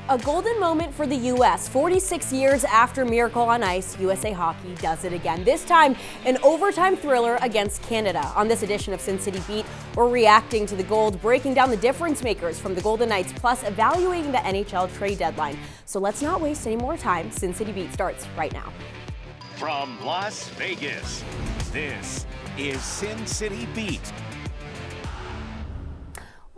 A golden moment for the U.S. 46 years after Miracle on Ice, USA Hockey does it again. This time, an overtime thriller against Canada. On this edition of Sin City Beat, we're reacting to the gold, breaking down the difference makers from the Golden Knights, plus evaluating the NHL trade deadline. So let's not waste any more time. Sin City Beat starts right now. From Las Vegas, this is Sin City Beat.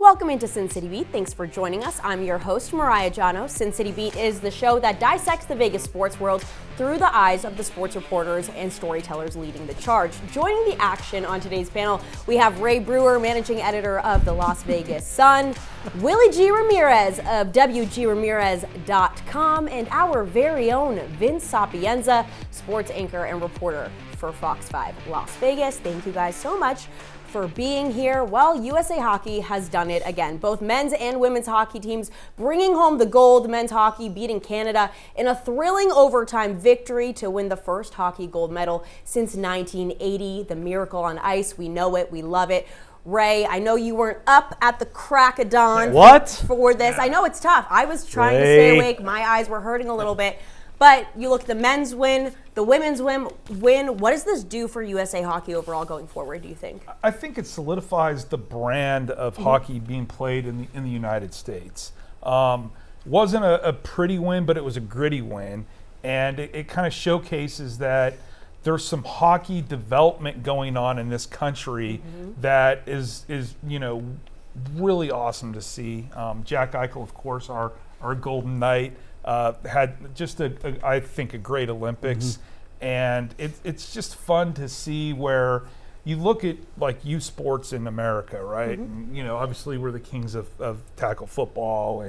Welcome into Sin City Beat. Thanks for joining us. I'm your host, Mariah Jano. Sin City Beat is the show that dissects the Vegas sports world through the eyes of the sports reporters and storytellers leading the charge. Joining the action on today's panel, we have Ray Brewer, managing editor of the Las Vegas Sun, Willie G. Ramirez of WGRamirez.com, and our very own Vince Sapienza, sports anchor and reporter for Fox 5 Las Vegas. Thank you guys so much for being here. Well, USA Hockey has done it again. Both men's and women's hockey teams bringing home the gold. Men's hockey beating Canada in a thrilling overtime victory to win the first hockey gold medal since 1980. The Miracle on Ice, we know it, we love it. Ray, I know you weren't up at the crack of dawn for this. I know it's tough. I was trying to stay awake. My eyes were hurting a little bit. But you look at the men's win, the women's win. What does this do for USA Hockey overall going forward, do you think? I think it solidifies the brand of hockey being played in the United States. Wasn't a pretty win, but it was a gritty win. And it kind of showcases that there's some hockey development going on in this country that is really awesome to see. Jack Eichel, of course, our Golden Knight, had just I think a great Olympics, and it's just fun to see where you look at like youth sports in America, right? And, obviously we're the kings of tackle football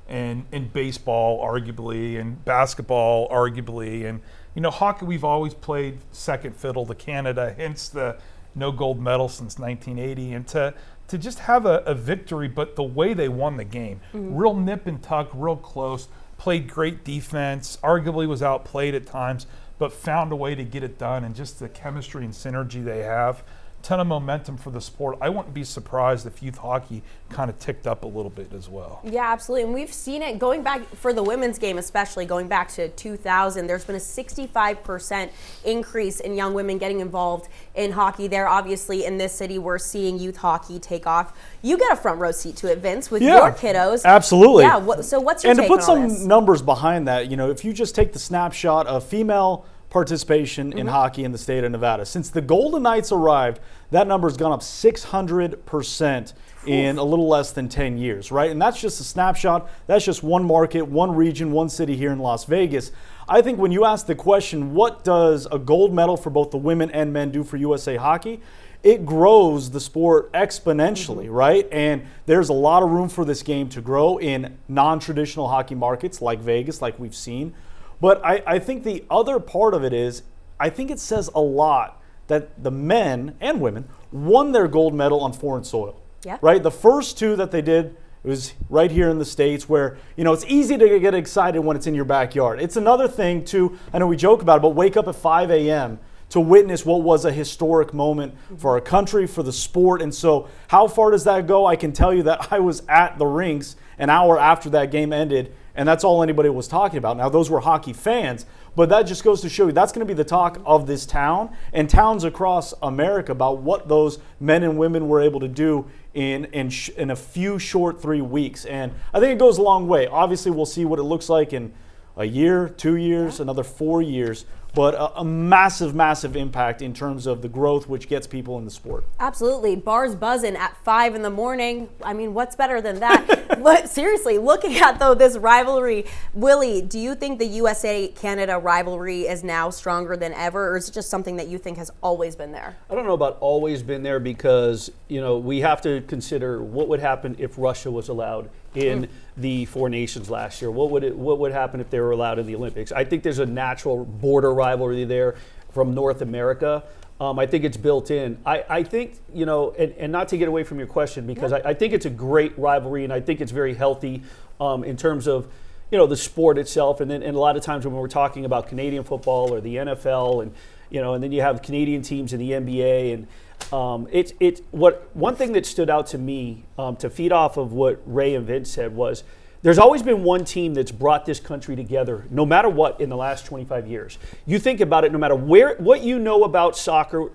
and baseball arguably, and basketball arguably, and hockey we've always played second fiddle to Canada, hence the no gold medal since 1980, and to just have a victory, but the way they won the game, real nip and tuck, real close. Played great defense, arguably was outplayed at times, but found a way to get it done, and just the chemistry and synergy they have. Ton of momentum for the sport. I wouldn't be surprised if youth hockey kind of ticked up a little bit as well. Yeah, absolutely. And we've seen it going back for the women's game, especially going back to 2000. There's been a 65% increase in young women getting involved in hockey there. Obviously, in this city, we're seeing youth hockey take off. You get a front row seat to it, Vince, with your kiddos. Absolutely. Yeah. So what's your take on this? And to put some numbers behind that, if you just take the snapshot of female participation in hockey in the state of Nevada. Since the Golden Knights arrived, that number's gone up 600% in a little less than 10 years, right? And that's just a snapshot. That's just one market, one region, one city here in Las Vegas. I think when you ask the question, what does a gold medal for both the women and men do for USA Hockey? It grows the sport exponentially, right? And there's a lot of room for this game to grow in non-traditional hockey markets like Vegas, like we've seen. But I think the other part of it is, I think it says a lot that the men and women won their gold medal on foreign soil, right? The first two that they did, it was right here in the States where, it's easy to get excited when it's in your backyard. It's another thing to, I know we joke about it, but wake up at 5 a.m. to witness what was a historic moment for our country, for the sport. And so how far does that go? I can tell you that I was at the rinks an hour after that game ended, and that's all anybody was talking about. Now, those were hockey fans, but that just goes to show you that's going to be the talk of this town and towns across America about what those men and women were able to do in a few short 3 weeks. And I think it goes a long way. Obviously, we'll see what it looks like in a year, 2 years, another 4 years. But a massive, massive impact in terms of the growth, which gets people in the sport. Absolutely. Bars buzzing at 5 in the morning. I mean, what's better than that? But seriously, looking at, this rivalry, Willie, do you think the USA-Canada rivalry is now stronger than ever, or is it just something that you think has always been there? I don't know about always been there because, we have to consider what would happen if Russia was allowed in the Four Nations last year. What would happen if they were allowed in the Olympics? I think there's a natural border rivalry there from North America. I think it's built in. I think, and not to get away from your question, because I think it's a great rivalry, and I think it's very healthy in terms of, the sport itself. And a lot of times when we're talking about Canadian football or the NFL, and then you have Canadian teams in the NBA, and one thing that stood out to me to feed off of what Ray and Vince said was there's always been one team that's brought this country together, no matter what, in the last 25 years. You think about it, no matter what you know about soccer,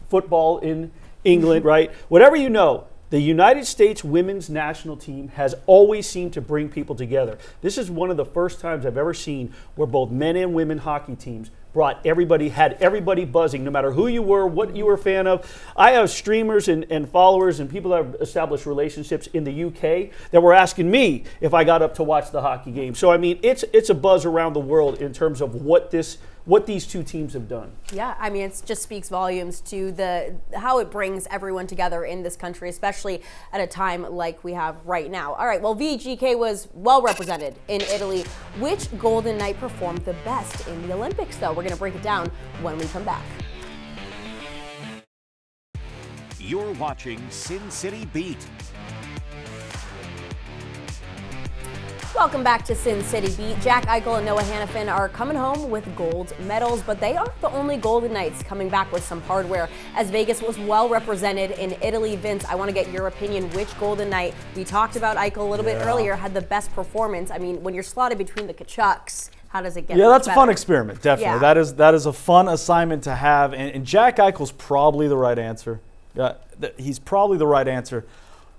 football in England, right? Whatever you know, the United States women's national team has always seemed to bring people together. This is one of the first times I've ever seen where both men and women hockey teams had everybody buzzing, no matter who you were, what you were a fan of. I have streamers and followers and people that have established relationships in the UK that were asking me if I got up to watch the hockey game. So, I mean, it's a buzz around the world in terms of what these two teams have done. Yeah, I mean, it just speaks volumes to how it brings everyone together in this country, especially at a time like we have right now. All right, well, VGK was well represented in Italy. Which Golden Knight performed the best in the Olympics, though? We're going to break it down when we come back. You're watching Sin City Beat. Welcome back to Sin City Beat. Jack Eichel and Noah Hannafin are coming home with gold medals, but they aren't the only Golden Knights coming back with some hardware, as Vegas was well represented in Italy. Vince, I want to get your opinion. Which Golden Knight, we talked about Eichel a little bit earlier, had the best performance? I mean, when you're slotted between the Kachucks, how does it get? Yeah, that's better? a fun experiment, definitely. Yeah. That is a fun assignment to have, and Jack Eichel's probably the right answer. He's probably the right answer.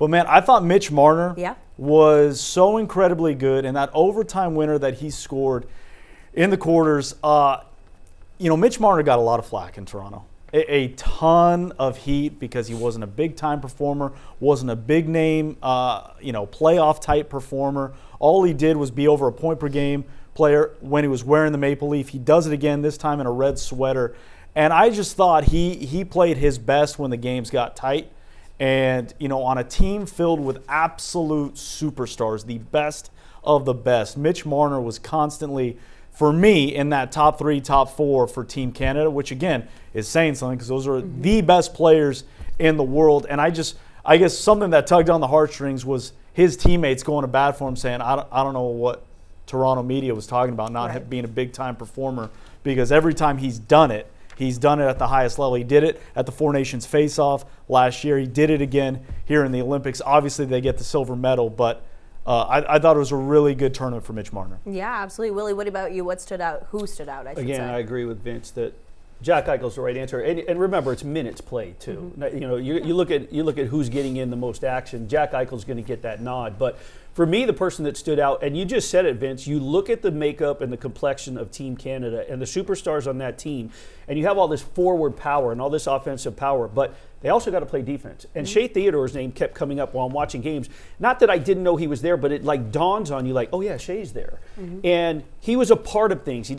But, man, I thought Mitch Marner was so incredibly good, and that overtime winner that he scored in the quarters, Mitch Marner got a lot of flack in Toronto. A ton of heat because he wasn't a big-time performer, wasn't a big-name, playoff-type performer. All he did was be over a point-per-game player when he was wearing the Maple Leaf. He does it again, this time in a red sweater. And I just thought he played his best when the games got tight. And, on a team filled with absolute superstars, the best of the best, Mitch Marner was constantly, for me, in that top 3, top 4 for Team Canada, which, again, is saying something because those are the best players in the world. And I guess something that tugged on the heartstrings was his teammates going to bat for him, saying, I don't know what Toronto media was talking about, not being a big-time performer, because every time he's done it at the highest level. He did it at the Four Nations face-off last year. He did it again here in the Olympics. Obviously, they get the silver medal, but I thought it was a really good tournament for Mitch Marner. Yeah, absolutely. Willie, what about you? What stood out? Who stood out, I should say? Again, I agree with Vince that Jack Eichel's the right answer. And remember, it's minutes played, too. You look at who's getting in the most action. Jack Eichel's going to get that nod. But for me, the person that stood out, and you just said it, Vince, you look at the makeup and the complexion of Team Canada and the superstars on that team, and you have all this forward power and all this offensive power, but they also got to play defense. And Shea Theodore's name kept coming up while I'm watching games. Not that I didn't know he was there, but it dawns on you oh yeah, Shea's there. And he was a part of things. He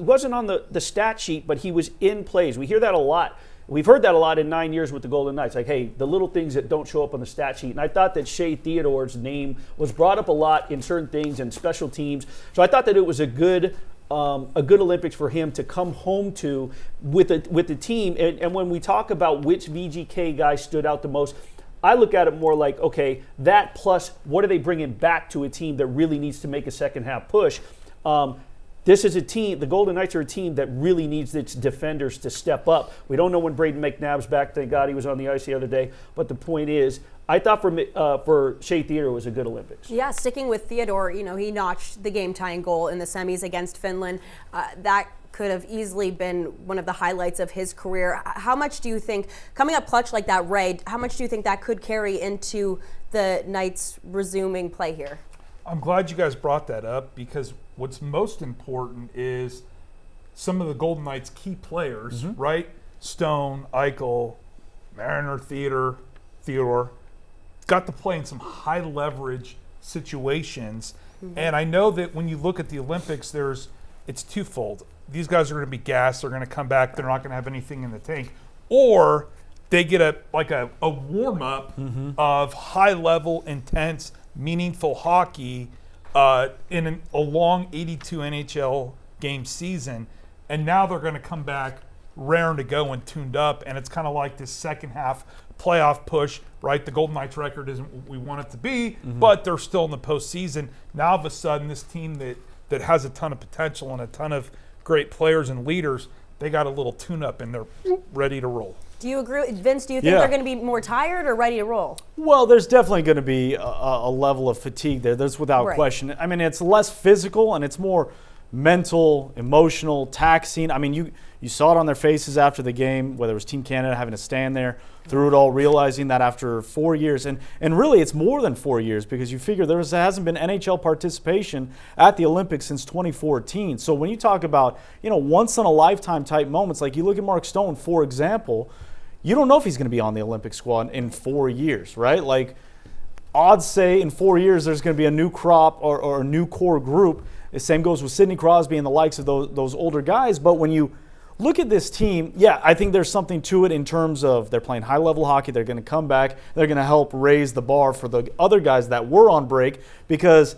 wasn't on the stat sheet, but he was in plays. We hear that a lot. We've heard that a lot in 9 years with the Golden Knights. Hey, the little things that don't show up on the stat sheet. And I thought that Shea Theodore's name was brought up a lot in certain things and special teams. So I thought that it was a good Olympics for him to come home to with the team. And when we talk about which VGK guy stood out the most, I look at it more like, okay, that plus what are they bringing back to a team that really needs to make a second half push? This is a team, the Golden Knights are a team that really needs its defenders to step up. We don't know when Braden McNabb's back. Thank God he was on the ice the other day. But the point is, I thought for Shea Theodore was a good Olympics. Yeah, sticking with Theodore, he notched the game-tying goal in the semis against Finland. That could have easily been one of the highlights of his career. How much do you think, coming up clutch like that, Ray, how much do you think that could carry into the Knights resuming play here? I'm glad you guys brought that up because what's most important is some of the Golden Knights' key players, right? Stone, Eichel, Marner, Theodore, got to play in some high leverage situations. And I know that when you look at the Olympics, it's twofold. These guys are going to be gassed. They're going to come back. They're not going to have anything in the tank. Or they get a warm-up of high-level, intense, meaningful hockey in a long 82 NHL game season, and now they're going to come back raring to go and tuned up, and it's kind of like this second half playoff push, right? The Golden Knights record isn't what we want it to be, but they're still in the postseason. Now, all of a sudden, this team that has a ton of potential and a ton of great players and leaders, they got a little tune-up, and they're ready to roll. Do you agree, Vince? Do you think they're going to be more tired or ready to roll? Well, there's definitely going to be a level of fatigue there. There's without question. I mean, it's less physical and it's more mental, emotional, taxing. I mean, you saw it on their faces after the game, whether it was Team Canada having to stand there through it all, realizing that after 4 years, and really it's more than 4 years because you figure there hasn't been NHL participation at the Olympics since 2014. So when you talk about, once in a lifetime type moments, like you look at Mark Stone, for example, you don't know if he's going to be on the Olympic squad in 4 years, right? Like, odds say in 4 years there's going to be a new crop or a new core group. The same goes with Sidney Crosby and the likes of those older guys. But when you look at this team, I think there's something to it in terms of they're playing high-level hockey. They're going to come back. They're going to help raise the bar for the other guys that were on break because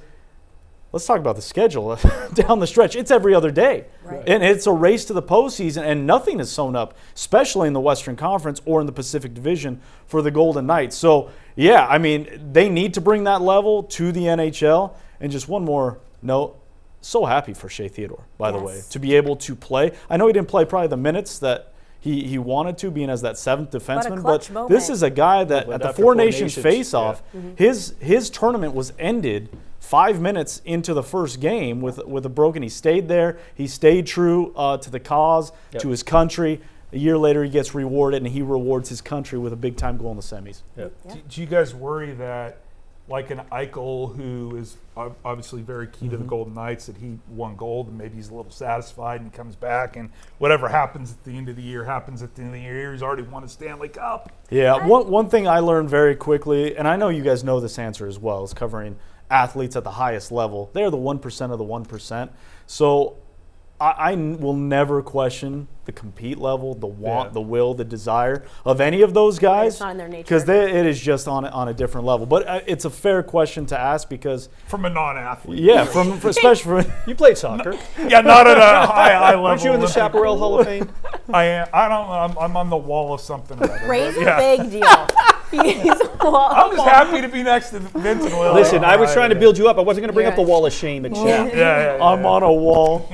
let's talk about the schedule down the stretch. It's every other day. Right. And it's a race to the postseason, and nothing is sewn up, especially in the Western Conference or in the Pacific Division for the Golden Knights. So, I mean, they need to bring that level to the NHL. And just one more note, so happy for Shea Theodore, by the way, to be able to play. I know he didn't play probably the minutes that he wanted to, being as that seventh defenseman, but this is a guy that at the Four Nations face-off, his tournament was ended 5 minutes into the first game with a broken. He stayed there. He stayed true to the cause, to his country. A year later, he gets rewarded, and he rewards his country with a big-time goal in the semis. Do you guys worry that, like an Eichel, who is obviously very key to the Golden Knights, that he won gold and maybe he's a little satisfied and comes back and whatever happens at the end of the year happens at the end of the year. He's already won a Stanley Cup. Yeah, one thing I learned very quickly, and I know you guys know this answer as well, is covering athletes at the highest level. They're the 1% of the 1%. So I will never question the compete level, the want, the will, the desire of any of those guys. It's not in their nature. Because it is just on a different level. But it's a fair question to ask because from a non-athlete. Yeah, especially from you played soccer. Not at a high level. Aren't you in the Chaparral Hall of Fame? I am. I'm on the wall of something. Crazy big deal. I'm just happy to be next to Vince and Will. Listen, I was trying to build you up. I wasn't going to bring up the wall of shame and shame. I'm on a wall.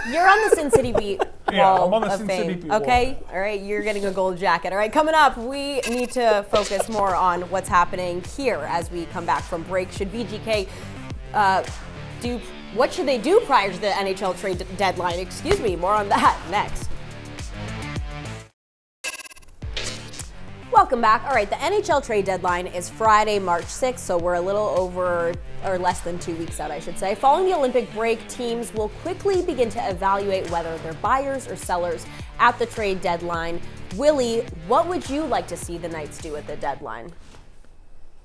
You're on the Sin City Beat wall I'm on the of Sin fame. City Beat Okay, all right. You're getting a gold jacket. All right, coming up, we need to focus more on what's happening here as we come back from break. Should VGK do? What should they do prior to the NHL trade deadline? Excuse me. More on that next. Welcome back. All right, the NHL trade deadline is Friday, March 6th, so we're a little over, or less than 2 weeks out, I should say. Following the Olympic break, teams will quickly begin to evaluate whether they're buyers or sellers at the trade deadline. Willie, what would you like to see the Knights do at the deadline?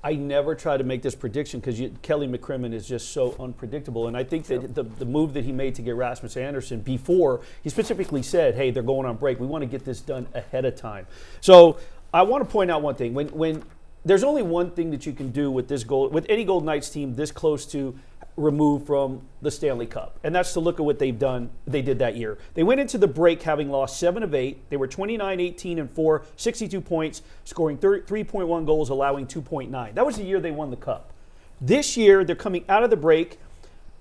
I never try to make this prediction because Kelly McCrimmon is just so unpredictable. And I think that the move that he made to get Rasmus Andersson before, he specifically said, hey, they're going on break. We want to get this done ahead of time. So I want to point out one thing. When there's only one thing that you can do with with any Golden Knights team this close to removed from the Stanley Cup, and that's to look at what they did that year. They went into the break having lost 7 of 8. They were 29-18-4, 62 points, scoring 3.1 goals, allowing 2.9. That was the year they won the Cup. This year, they're coming out of the break.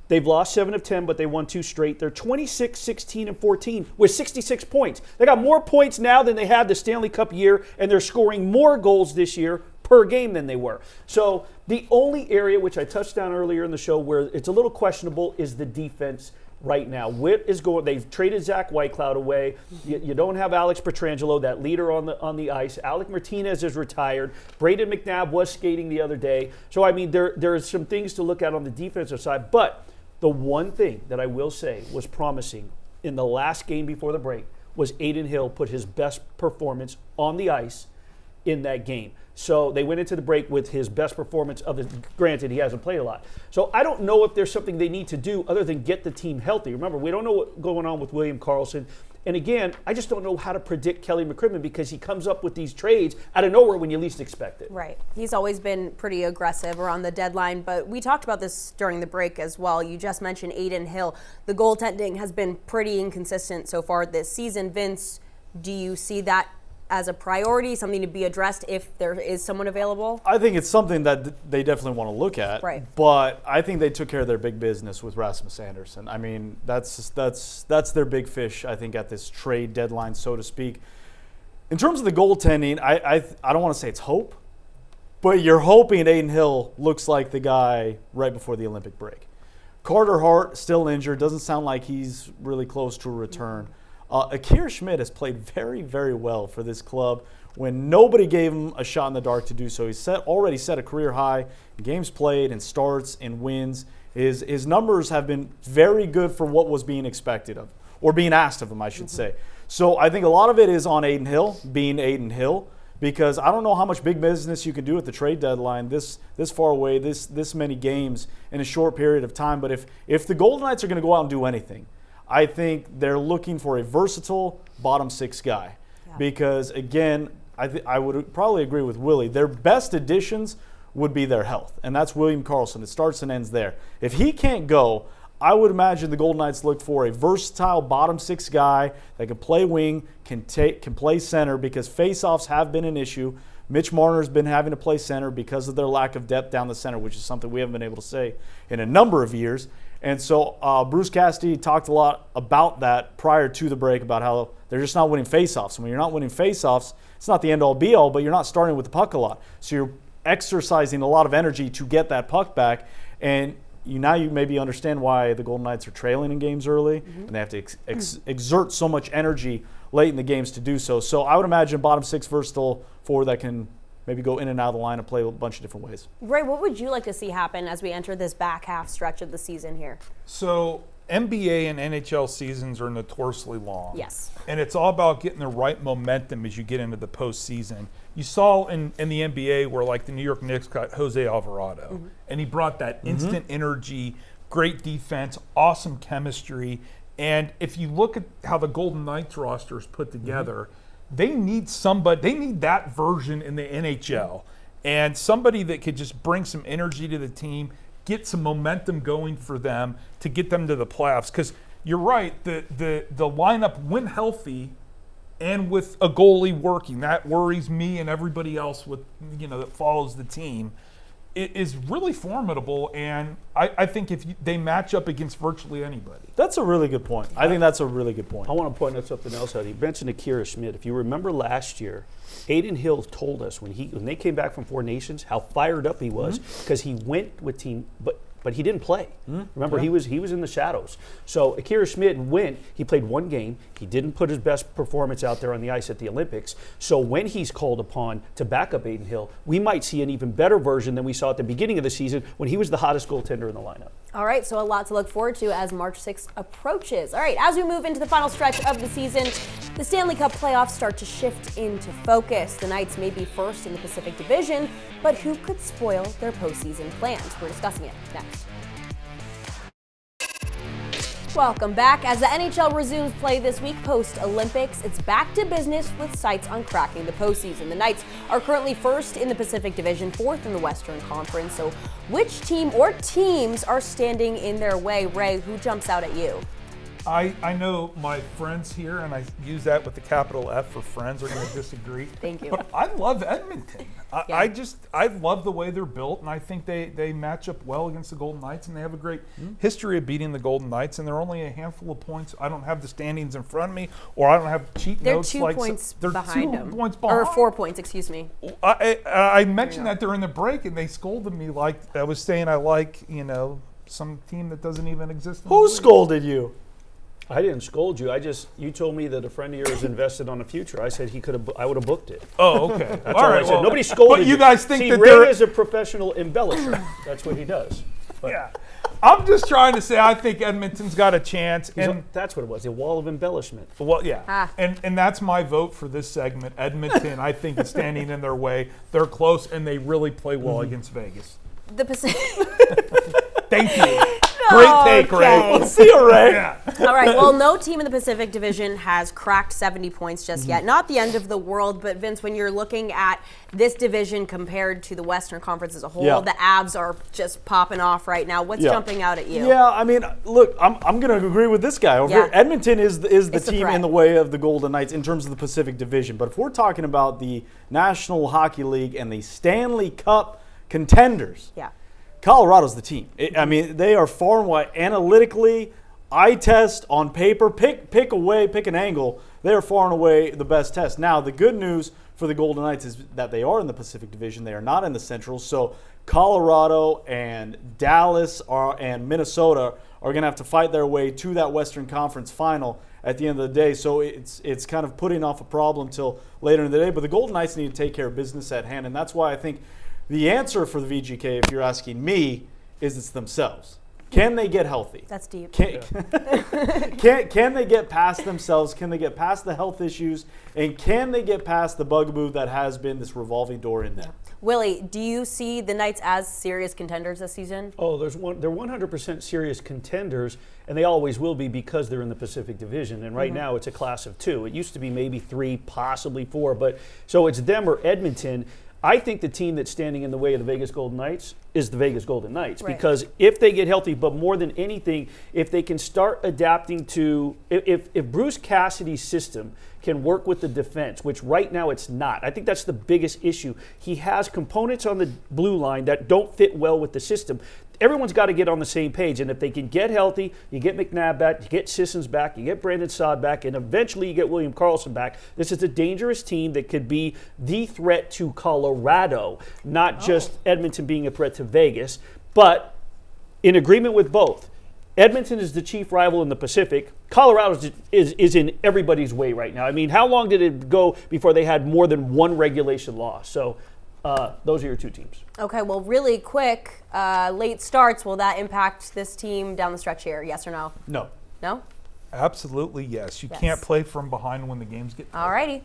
They've lost 7 of 10, but they won 2 straight. They're 26-16-14 with 66 points. They got more points now than they had the Stanley Cup year, and they're scoring more goals this year per game than they were. So the only area, which I touched on earlier in the show, where it's a little questionable is the defense right now. They've traded Zach Whitecloud away. You don't have Alex Pietrangelo, that leader on the ice. Alec Martinez is retired. Braden McNabb was skating the other day. So, I mean, there are some things to look at on the defensive side. But the one thing that I will say was promising in the last game before the break was Adin Hill put his best performance on the ice in that game. So they went into the break with his best performance granted, he hasn't played a lot. So I don't know if there's something they need to do other than get the team healthy. Remember, we don't know what's going on with William Karlsson. And again, I just don't know how to predict Kelly McCrimmon because he comes up with these trades out of nowhere when you least expect it. Right. He's always been pretty aggressive around the deadline, but we talked about this during the break as well. You just mentioned Adin Hill. The goaltending has been pretty inconsistent so far this season. Vince, do you see that as a priority, something to be addressed if there is someone available? I think it's something that they definitely want to look at. Right. But I think they took care of their big business with Rasmus Andersson. I mean, that's their big fish, I think, at this trade deadline, so to speak. In terms of the goaltending, I don't want to say it's hope, but you're hoping Aiden Hill looks like the guy right before the Olympic break. Carter Hart still injured. Doesn't sound like he's really close to a return. Akir Schmidt has played very, very well for this club when nobody gave him a shot in the dark to do so. He's already set a career high in games played and starts and wins. His numbers have been very good for what was being expected of, or being asked of him, I should say. So I think a lot of it is on Aiden Hill, being Aiden Hill, because I don't know how much big business you can do at the trade deadline this far away, this many games in a short period of time. But if the Golden Knights are going to go out and do anything, I think they're looking for a versatile bottom six guy. Yeah. Because, again, I would probably agree with Willie. Their best additions would be their health, and that's William Karlsson. It starts and ends there. If he can't go, I would imagine the Golden Knights look for a versatile bottom six guy that can play wing, can play center, because faceoffs have been an issue. Mitch Marner's been having to play center because of their lack of depth down the center, which is something we haven't been able to say in a number of years. And so Bruce Cassidy talked a lot about that prior to the break, about how they're just not winning faceoffs. And when you're not winning faceoffs, it's not the end-all be-all, but you're not starting with the puck a lot. So you're exercising a lot of energy to get that puck back. And now you maybe understand why the Golden Knights are trailing in games early, and they have to exert so much energy late in the games to do so. So I would imagine bottom six versatile forward that can maybe go in and out of the line and play a bunch of different ways. Ray, what would you like to see happen as we enter this back half stretch of the season here? So NBA and NHL seasons are notoriously long. Yes. And it's all about getting the right momentum as you get into the postseason. You saw in the NBA where, like, the New York Knicks got Jose Alvarado, and he brought that instant energy, great defense, awesome chemistry. And if you look at how the Golden Knights roster is put together, they need somebody. They need that version in the NHL, and somebody that could just bring some energy to the team, get some momentum going for them to get them to the playoffs. Because you're right, the lineup, when healthy, and with a goalie working, that worries me and everybody else with that follows the team. It is really formidable, and I think if they match up against virtually anybody. That's a really good point. I think that's a really good point. I want to point out something else out. He mentioned Akira Schmidt. If you remember last year, Aiden Hill told us when they came back from Four Nations how fired up he was because he went with team, but he didn't play. Remember, he was in the shadows. So Akira Schmidt he played one game. He didn't put his best performance out there on the ice at the Olympics. So when he's called upon to back up Aiden Hill, we might see an even better version than we saw at the beginning of the season when he was the hottest goaltender in the lineup. All right, so a lot to look forward to as March 6th approaches. All right, as we move into the final stretch of the season, the Stanley Cup playoffs start to shift into focus. The Knights may be first in the Pacific Division, but who could spoil their postseason plans? We're discussing it next. Welcome back. As the NHL resumes play this week post-Olympics, it's back to business with sights on cracking the postseason. The Knights are currently first in the Pacific Division, fourth in the Western Conference. So which team or teams are standing in their way? Ray, who jumps out at you? I know my friends here, and I use that with the capital F for friends, are going to disagree. Thank you. But I love Edmonton. I love the way they're built, and I think they match up well against the Golden Knights, and they have a great history of beating the Golden Knights, and they're only a handful of points. I don't have the standings in front of me, or I don't have cheat notes. They're 2 points behind them. 2 points behind. Or 4 points, excuse me. I mentioned that during the break, and they scolded me like I was saying I like, some team that doesn't even exist. Who scolded you? I didn't scold you. You told me that a friend of yours invested on a future. I said I would have booked it. Oh, okay. That's all right. I said. Nobody scolded you. But you guys think See, that Ray is a professional embellisher. That's what he does. But yeah. I'm just trying to say I think Edmonton's got a chance. And that's what it was, a wall of embellishment. Well, yeah. And that's my vote for this segment. Edmonton, I think, is standing in their way. They're close, and they really play well against Vegas. The Pacific. Thank you. Great take, Ray. Let's see you, Ray. Yeah. All right. Well, no team in the Pacific Division has cracked 70 points just yet. Not the end of the world, but Vince, when you're looking at this division compared to the Western Conference as a whole, the Avs are just popping off right now. What's jumping out at you? Yeah, I mean, look, I'm going to agree with this guy over here. Edmonton is the team in the way of the Golden Knights in terms of the Pacific Division. But if we're talking about the National Hockey League and the Stanley Cup contenders, Colorado's the team. I mean, they are far and wide analytically, eye test on paper, pick an angle. they are far and away the best test. Now, the good news for the Golden Knights is that they are in the Pacific Division. They are not in the Central. So Colorado and Dallas and Minnesota are going to have to fight their way to that Western Conference final at the end of the day. So it's kind of putting off a problem till later in the day. But the Golden Knights need to take care of business at hand. And that's why I think the answer for the VGK, if you're asking me, is it's themselves. Can they get healthy? That's deep. Can they get past themselves? Can they get past the health issues? And can they get past the bugaboo that has been this revolving door in there? Willie, do you see the Knights as serious contenders this season? Oh, they're 100% serious contenders, and they always will be because they're in the Pacific Division. And right now, it's a class of 2. It used to be maybe 3, possibly 4, but so it's them or Edmonton. I think the team that's standing in the way of the Vegas Golden Knights is the Vegas Golden Knights, right. Because if they get healthy, but more than anything, if they can start adapting to, if Bruce Cassidy's system can work with the defense, which right now it's not. I think that's the biggest issue. He has components on the blue line that don't fit well with the system. Everyone's got to get on the same page, and if they can get healthy, you get McNabb back, you get Sissons back, you get Brandon Saad back, and eventually you get William Karlsson back. This is a dangerous team that could be the threat to Colorado, not just Edmonton being a threat to Vegas, but in agreement with both. Edmonton is the chief rival in the Pacific. Colorado is in everybody's way right now. I mean, how long did it go before they had more than one regulation loss? So those are your 2 teams. Okay, well, really quick, late starts, will that impact this team down the stretch here? Yes or no? No. No? Absolutely, yes. You Yes. can't play from behind when the games get played. All righty.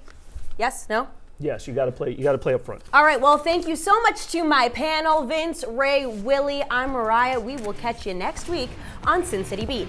Yes? No? Yes, you got to play. You got to play up front. All right, well, thank you so much to my panel, Vince, Ray, Willie. I'm Mariah. We will catch you next week on Sin City Beat.